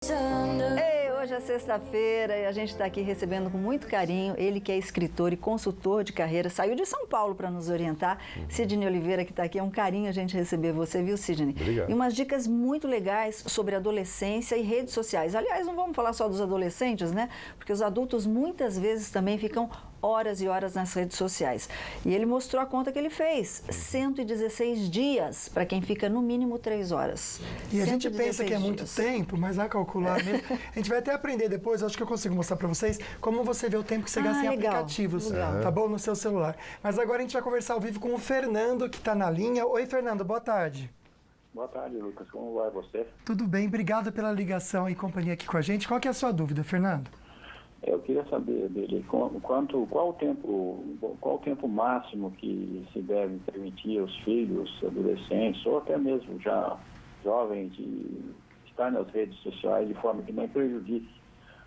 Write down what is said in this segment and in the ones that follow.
Ei, hoje é sexta-feira e a gente está aqui recebendo com muito carinho ele que é escritor e consultor de carreira, saiu de São Paulo para nos orientar. Sidney Oliveira, que está aqui, é um carinho a gente receber você, viu, Sidney? Obrigado. E umas dicas muito legais sobre adolescência e redes sociais. Aliás, não vamos falar só dos adolescentes, né? Porque os adultos muitas vezes também ficam horas e horas nas redes sociais. E ele mostrou a conta que ele fez, 116 dias para quem fica no mínimo 3 horas. E a gente pensa que é dias. muito tempo, mas vai calcular mesmo. A gente vai até aprender depois, acho que eu consigo mostrar para vocês como você vê o tempo que você gasta em legal, aplicativos, legal. tá bom? No seu celular. Mas agora a gente vai conversar ao vivo com o Fernando, que está na linha. Oi, Fernando, boa tarde. Boa tarde, Lucas. Como vai você? Tudo bem, obrigado pela ligação e companhia aqui com a gente. Qual que é a sua dúvida, Fernando? Eu queria saber dele qual o tempo máximo que se deve permitir aos filhos, adolescentes, ou até mesmo já jovens, de estar nas redes sociais de forma que não prejudique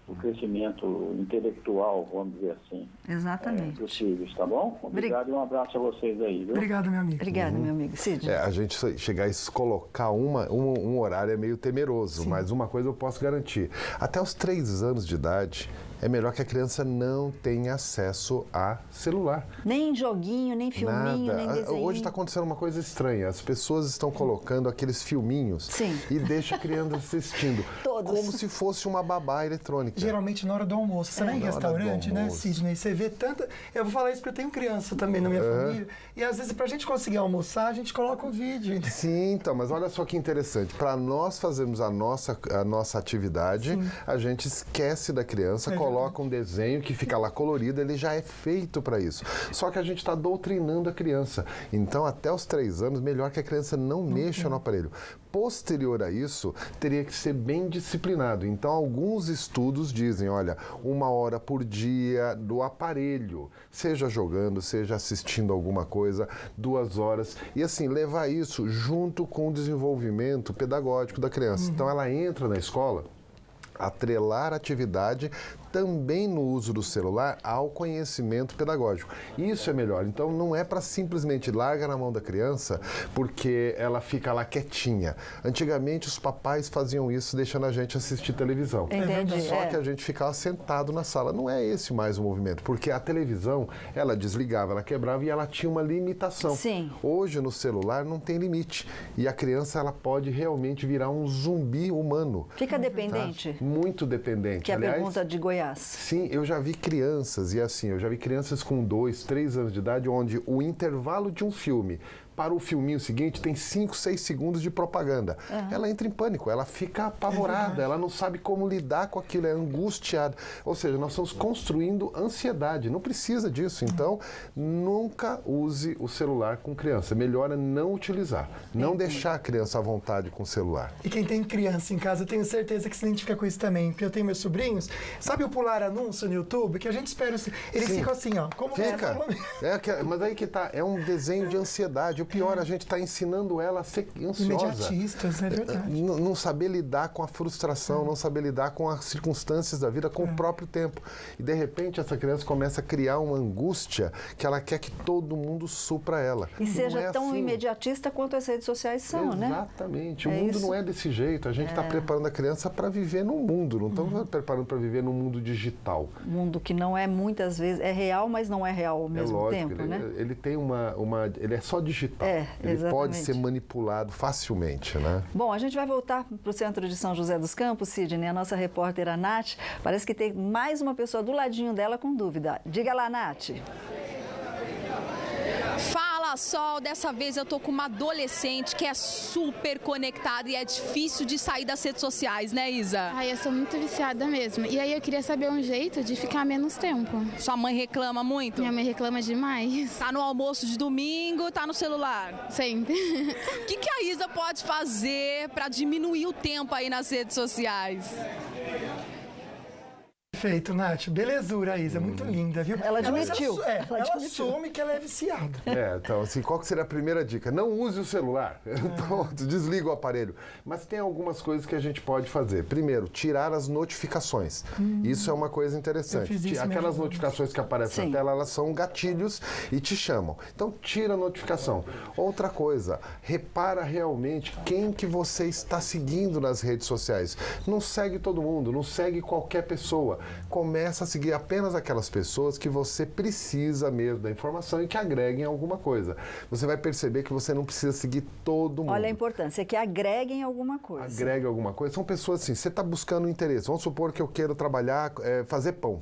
o crescimento intelectual, vamos dizer assim. Exatamente. Dos filhos, tá bom? Obrigado e um abraço a vocês aí, viu? Obrigado, meu amigo. Obrigada, meu amigo. Sidney. A gente chegar a colocar um horário é meio temeroso, mas uma coisa eu posso garantir. Até os 3 anos de idade, é melhor que a criança não tenha acesso a celular. Nem joguinho, nem filminho, Nada. nem desenho. Hoje está acontecendo uma coisa estranha. As pessoas estão colocando aqueles filminhos e deixa a criança assistindo. Todos. Como se fosse uma babá eletrônica. Geralmente na hora do almoço. Você vai em Na hora do restaurante, né, almoço. Sidney? Você vê tanta... Eu vou falar isso porque eu tenho criança também na minha família. E às vezes, pra gente conseguir almoçar, a gente coloca o vídeo. Sim, então, mas olha só que interessante. Para nós fazermos a nossa atividade, a gente esquece da criança, coloca um desenho que fica lá colorido, ele já é feito para isso. Só que a gente está doutrinando a criança. Então, até os 3 anos, melhor que a criança não mexa no aparelho. Posterior a isso, teria que ser bem disciplinado. Então, alguns estudos dizem, olha, 1 hora por dia do aparelho, seja jogando, seja assistindo alguma coisa, 2 horas. E assim, levar isso junto com o desenvolvimento pedagógico da criança. Então, ela entra na escola, atrelar a atividade também no uso do celular ao conhecimento pedagógico. Isso é melhor. Então, não é para simplesmente larga na mão da criança porque ela fica lá quietinha. Antigamente, os papais faziam isso deixando a gente assistir televisão. Entendi. Só que a gente ficava sentado na sala. Não é esse mais o movimento, porque a televisão, ela desligava, ela quebrava e ela tinha uma limitação. Sim. Hoje, no celular, não tem limite. E a criança, ela pode realmente virar um zumbi humano. Fica dependente? Muito dependente. Que é a Aliás, pergunta de Goiás. sim, eu já vi crianças, e assim, eu já vi crianças com 2, 3 anos de idade, onde o intervalo de um filme para o filminho seguinte tem 5, 6 segundos de propaganda. Ela entra em pânico, ela fica apavorada, ela não sabe como lidar com aquilo, é angustiada. Ou seja, nós estamos construindo ansiedade, não precisa disso. Então, nunca use o celular com criança. Melhor é não utilizar, não deixar a criança à vontade com o celular. E quem tem criança em casa, eu tenho certeza que se identifica com isso também. Porque eu tenho meus sobrinhos, sabe o pular anúncio no YouTube? Que a gente espera, eles ficam assim, ó. Como Fica. é? Mas aí que tá, é um desenho de ansiedade. O pior, a gente está ensinando ela a ser ansiosa. Imediatistas, é verdade. Não saber lidar com a frustração, não saber lidar com as circunstâncias da vida, com o próprio tempo. E, de repente, essa criança começa a criar uma angústia que ela quer que todo mundo supra ela. E seja Não é tão assim. imediatista quanto as redes sociais são, né? Exatamente. O É mundo isso. não é desse jeito. A gente está preparando a criança para viver no mundo, não estamos preparando para viver no mundo digital. Um mundo que não é muitas vezes, é real, mas não é real ao mesmo lógico, tempo, ele, né? ele tem ele é só digital. É, ele exatamente. pode ser manipulado facilmente, né? Bom, a gente vai voltar para o centro de São José dos Campos, Sidney. A nossa repórter, a Nath, parece que tem mais uma pessoa do ladinho dela com dúvida. Diga lá, Nath. Fala, Sol, dessa vez eu tô com uma adolescente que é super conectada e é difícil de sair das redes sociais, né, Isa? Ai, eu sou muito viciada mesmo. E aí eu queria saber um jeito de ficar menos tempo. Sua mãe reclama muito? Minha mãe reclama demais. Tá no almoço de domingo, tá no celular. Sempre. O que a Isa pode fazer pra diminuir o tempo aí nas redes sociais? Perfeito, Nath. Belezura, Isa. Muito linda, viu? Ela admitiu. Ela assume que ela é viciada. Então, assim, qual que seria a primeira dica? Não use o celular. Pronto, desliga o aparelho. Mas tem algumas coisas que a gente pode fazer. Primeiro, tirar as notificações. Isso é uma coisa interessante. Eu fiz isso Aquelas mesmo. notificações que aparecem Sim. na tela, elas são gatilhos e te chamam. Então, tira a notificação. Outra coisa, repara realmente quem que você está seguindo nas redes sociais. Não segue todo mundo, não segue qualquer pessoa. Começa a seguir apenas aquelas pessoas que você precisa mesmo da informação e que agreguem alguma coisa. Você vai perceber que você não precisa seguir todo mundo. Olha a importância, que agreguem alguma coisa. Agrega alguma coisa. São pessoas assim, você está buscando interesse. Vamos supor que eu quero trabalhar, fazer pão.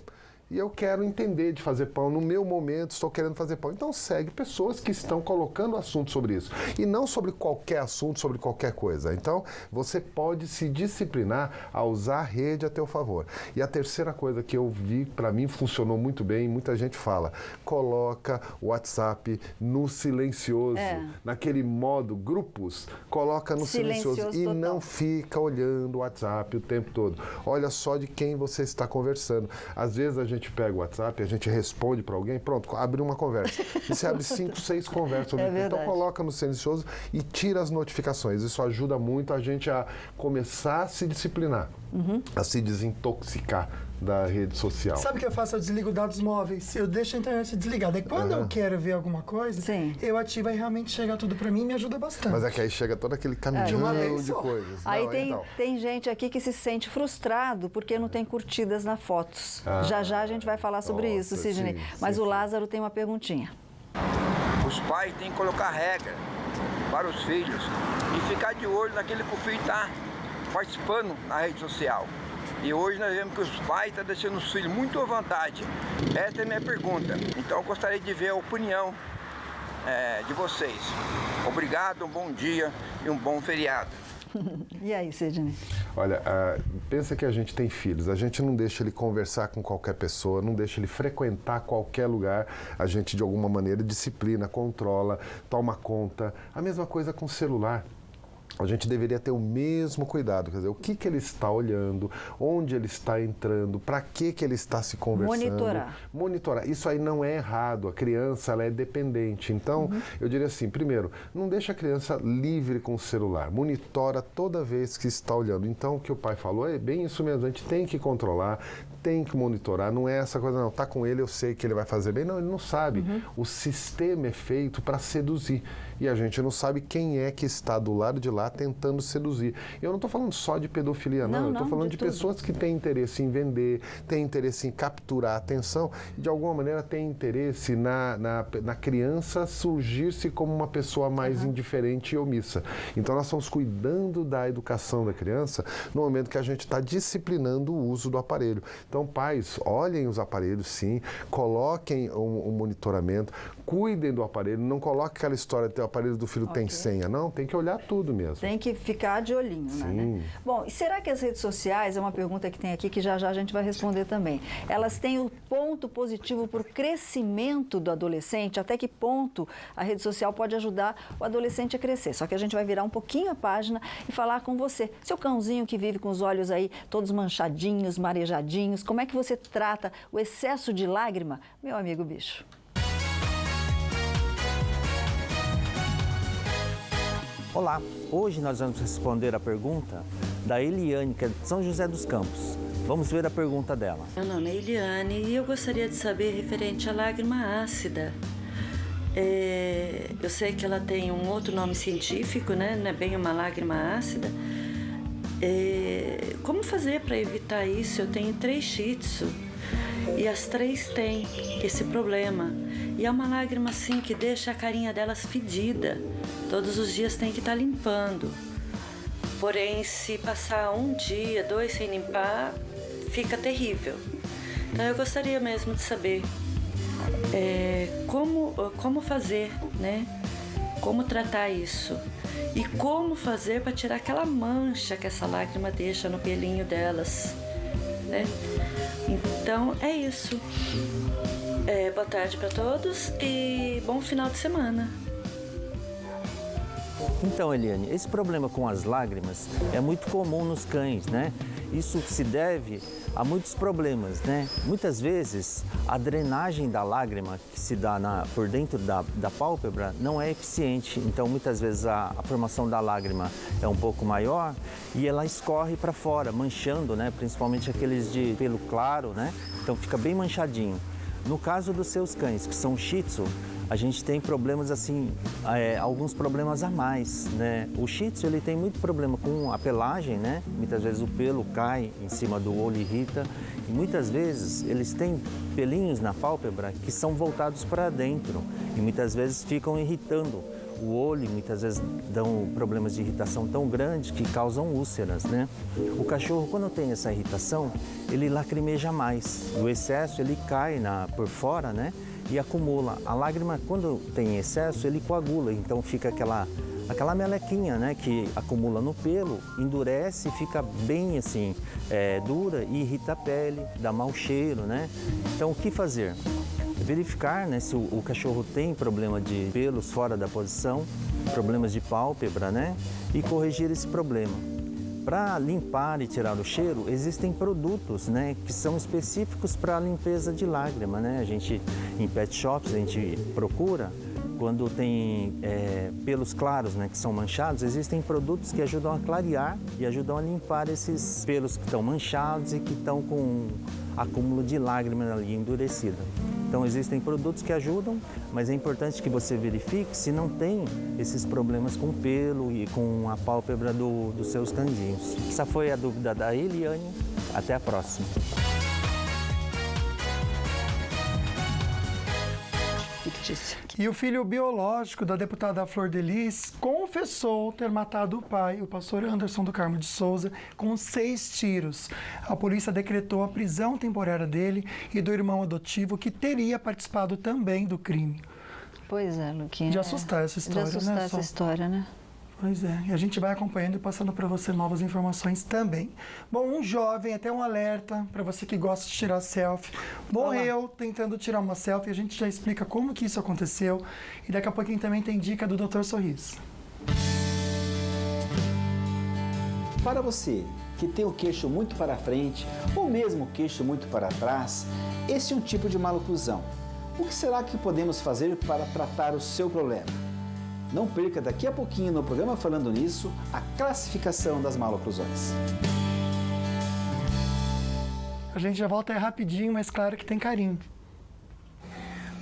E eu quero entender de fazer pão. No meu momento, estou querendo fazer pão. Então, segue pessoas que estão colocando assunto sobre isso. E não sobre qualquer assunto, sobre qualquer coisa. Então, você pode se disciplinar a usar a rede a teu favor. E a terceira coisa que eu vi, para mim, funcionou muito bem, muita gente fala, coloca o WhatsApp no silencioso. Naquele modo grupos, coloca no silencioso. E total. não fica olhando o WhatsApp o tempo todo. Olha só de quem você está conversando. Às vezes, a gente pega o WhatsApp, a gente responde para alguém, pronto, abre uma conversa. E você abre 5, 6 conversas. Então coloca no silencioso e tira as notificações. Isso ajuda muito a gente a começar a se disciplinar, a se desintoxicar da rede social. Sabe o que eu faço? Eu desligo dados móveis. Eu deixo a internet desligada. E quando eu quero ver alguma coisa, Sim. eu ativo e realmente chega tudo pra mim e me ajuda bastante. Mas é que aí chega todo aquele caminhão De uma vez de só. coisas. Aí Não, tem gente aqui que se sente frustrado porque não tem curtidas nas fotos. Já já a gente vai falar sobre Nossa, isso, Sidney. sim, Mas sim, o sim. Lázaro tem uma perguntinha. Os pais têm que colocar regra para os filhos e ficar de olho naquele que o filho está participando na rede social. E hoje nós vemos que os pais estão deixando os filhos muito à vontade. Essa é a minha pergunta. Então eu gostaria de ver a opinião de vocês. Obrigado, um bom dia e um bom feriado. E aí, Sidney? Olha, pensa que a gente tem filhos, a gente não deixa ele conversar com qualquer pessoa, não deixa ele frequentar qualquer lugar, a gente de alguma maneira disciplina, controla, toma conta. A mesma coisa com o celular. A gente deveria ter o mesmo cuidado, quer dizer, o que ele está olhando, onde ele está entrando, para que ele está se conversando. Monitorar. Isso aí não é errado, a criança ela é dependente. Então, eu diria assim, primeiro, não deixa a criança livre com o celular, monitora toda vez que está olhando. Então, o que o pai falou é bem isso mesmo, a gente tem que controlar, tem que monitorar, não é essa coisa, não, tá com ele, eu sei que ele vai fazer bem. Não, ele não sabe. O sistema é feito para seduzir. E a gente não sabe quem é que está do lado de lá tentando seduzir. Eu não estou falando só de pedofilia, não. Eu estou falando de pessoas que têm interesse em vender, têm interesse em capturar a atenção e, de alguma maneira, têm interesse na criança surgir-se como uma pessoa mais indiferente e omissa. Então, nós estamos cuidando da educação da criança no momento que a gente está disciplinando o uso do aparelho. Então, pais, olhem os aparelhos, sim, coloquem um monitoramento, cuidem do aparelho, não coloque aquela história de ter o aparelho do filho tem senha, não, tem que olhar tudo mesmo. Tem que ficar de olhinho, né? Bom, e será que as redes sociais, é uma pergunta que tem aqui que já já a gente vai responder também, elas têm o ponto positivo para o crescimento do adolescente? Até que ponto a rede social pode ajudar o adolescente a crescer? Só que a gente vai virar um pouquinho a página e falar com você. Seu cãozinho que vive com os olhos aí todos manchadinhos, marejadinhos, como é que você trata o excesso de lágrima? Meu amigo bicho. Olá, hoje nós vamos responder a pergunta da Eliane, que é de São José dos Campos. Vamos ver a pergunta dela. Meu nome é Eliane e eu gostaria de saber referente à lágrima ácida. Eu sei que ela tem um outro nome científico, né? Não é bem uma lágrima ácida. Como fazer para evitar isso? Eu tenho 3 shih tzu e as 3 têm esse problema. E é uma lágrima assim que deixa a carinha delas fedida. Todos os dias tem que estar limpando. Porém, se passar 1 dia, 2 sem limpar, fica terrível. Então eu gostaria mesmo de saber como fazer, né? Como tratar isso. E como fazer para tirar aquela mancha que essa lágrima deixa no pelinho delas, né? Então é isso. Boa tarde para todos e bom final de semana. Então, Eliane, esse problema com as lágrimas é muito comum nos cães, né? Isso se deve a muitos problemas, né? Muitas vezes a drenagem da lágrima que se dá por dentro da pálpebra não é eficiente, então muitas vezes a formação da lágrima é um pouco maior e ela escorre para fora, manchando, né? Principalmente aqueles de pelo claro, né? Então fica bem manchadinho. No caso dos seus cães, que são Shih Tzu, a gente tem problemas assim, alguns problemas a mais, né? O Shih Tzu, ele tem muito problema com a pelagem, né? Muitas vezes o pelo cai em cima do olho e irrita. E muitas vezes eles têm pelinhos na pálpebra que são voltados para dentro e muitas vezes ficam irritando o olho, muitas vezes dão problemas de irritação tão grandes que causam úlceras, né? O cachorro, quando tem essa irritação, ele lacrimeja mais. O excesso, ele cai por fora, né? E acumula. A lágrima, quando tem excesso, ele coagula, então fica aquela melequinha, né, que acumula no pelo, endurece e fica bem assim, dura e irrita a pele, dá mau cheiro, né? Então, o que fazer? Verificar, né, se o cachorro tem problema de pelos fora da posição, problemas de pálpebra, né? E corrigir esse problema. Para limpar e tirar o cheiro, existem produtos, né, que são específicos para a limpeza de lágrima, né? A gente, em pet shops, a gente procura, quando tem pelos claros, né, que são manchados, existem produtos que ajudam a clarear e ajudam a limpar esses pelos que estão manchados e que estão com acúmulo de lágrima ali endurecida. Então existem produtos que ajudam, mas é importante que você verifique se não tem esses problemas com pelo e com a pálpebra dos seus cãezinhos. Essa foi a dúvida da Eliane. Até a próxima. E o filho biológico da deputada Flor de Lis confessou ter matado o pai, o pastor Anderson do Carmo de Souza, com 6 tiros. A polícia decretou a prisão temporária dele e do irmão adotivo, que teria participado também do crime. Pois é, Luquinha. De assustar essa história, De assustar essa história, né? Pois é, e a gente vai acompanhando e passando para você novas informações também. Bom, um jovem, até um alerta para você que gosta de tirar selfie, morreu tentando tirar uma selfie. A gente já explica como que isso aconteceu e daqui a pouquinho também tem dica do Dr. Sorriso. Para você que tem o queixo muito para frente ou mesmo o queixo muito para trás, esse é um tipo de maloclusão. O que será que podemos fazer para tratar o seu problema? Não perca daqui a pouquinho no programa Falando Nisso a classificação das maloclusões. A gente já volta aí rapidinho, mas claro que tem carinho.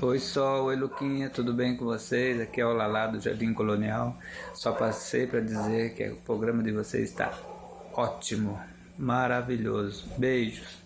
Oi Sol, oi Luquinha, tudo bem com vocês? Aqui é o Lalá do Jardim Colonial. Só passei para dizer que o programa de vocês está ótimo, maravilhoso. Beijos.